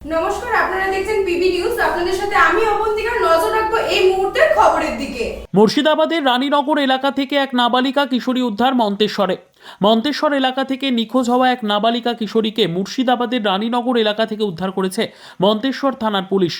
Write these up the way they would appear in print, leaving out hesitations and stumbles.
নমস্কার, আপনারা দেখছেন পিবি নিউজ। আপনাদের সাথে আমি অবন্তিকা। নজর রাখবো এই মুহূর্তের খবরের দিকে। মুর্শিদাবাদের রানীনগর এলাকা থেকে এক নাবালিকা কিশোরী উদ্ধার মন্তেশ্বর এলাকা থেকে নিখোঁজ হওয়া এক নাবালিকা কিশোরীকে মুর্শিদাবাদের রানীনগর এলাকা থেকে উদ্ধার করেছে মন্তেশ্বর থানার পুলিশ।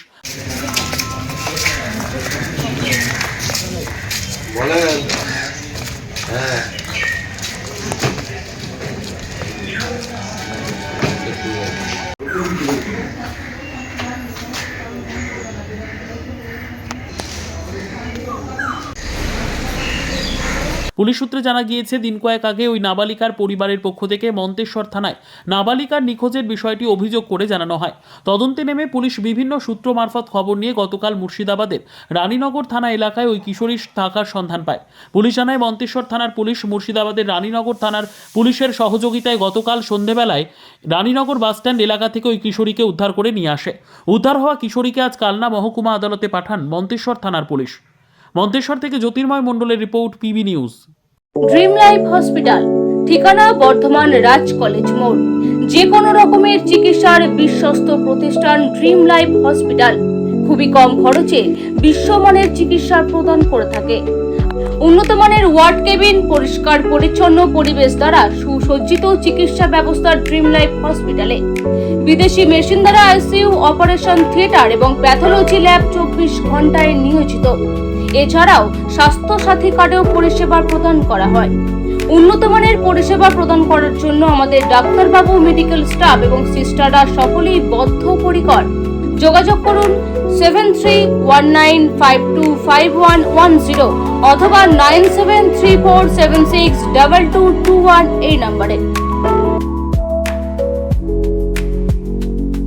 পুলিশ সূত্রে জানা গিয়েছে, দিন কয়েক আগে ওই নাবালিকার পরিবারের পক্ষ থেকে মন্তেশ্বর থানায় নাবালিকার নিখোঁজের বিষয়টি অভিযোগ করে জানানো হয়। তদন্তে নেমে পুলিশ বিভিন্ন সূত্র মারফত খবর নিয়ে গতকাল মুর্শিদাবাদের রানীনগর থানা এলাকায় ওই কিশোরীর থাকার সন্ধান পায়। পুলিশ জানায়, মন্তেশ্বর থানার পুলিশ মুর্শিদাবাদের রানীনগর থানার পুলিশের সহযোগিতায় গতকাল সন্ধেবেলায় রানীনগর বাসস্ট্যান্ড এলাকা থেকে ওই কিশোরীকে উদ্ধার করে নিয়ে আসে। উদ্ধার হওয়া কিশোরীকে আজ কালনা মহকুমা আদালতে পাঠান মন্তেশ্বর থানার পুলিশ। মন্তেশ্বর থেকে জ্যোতির্ময় মণ্ডলের report, PB news. Dream life hospital, ঠিকানা বর্ধমান রাজ কলেজ মোড়। যে কোনো রকমের চিকিৎসার বিশ্বস্ত প্রতিষ্ঠান ড্রিম লাইফ হসপিটাল খুবই কম খরচে বিশ্বমানের চিকিৎসা প্রদান করে থাকে। উন্নত মানের ওয়ার্ড কেবিন, পরিষ্কার পরিচ্ছন্ন পরিবেশ দ্বারা সুসজ্জিত চিকিৎসা ব্যবস্থা ড্রিম লাইফ হসপিটালে। বিদেশি মেশিন দ্বারা আইসিইউ, অপারেশন থিয়েটার এবং প্যাথোলজি ল্যাব 24 ঘন্টায় নিয়োজিত। এছাড়াও স্বাস্থ্য সাথী কার্ডেও পরিষেবা প্রদান করা হয়। উন্নত মানের পরিষেবা প্রদান করার জন্য আমাদের ডাক্তারবাবু, মেডিকেল স্টাফ এবং সিস্টাররা সকলেই বদ্ধপরিকর। যোগাযোগ করুন 7319525110 অথবা 9734762221 এই নম্বরে।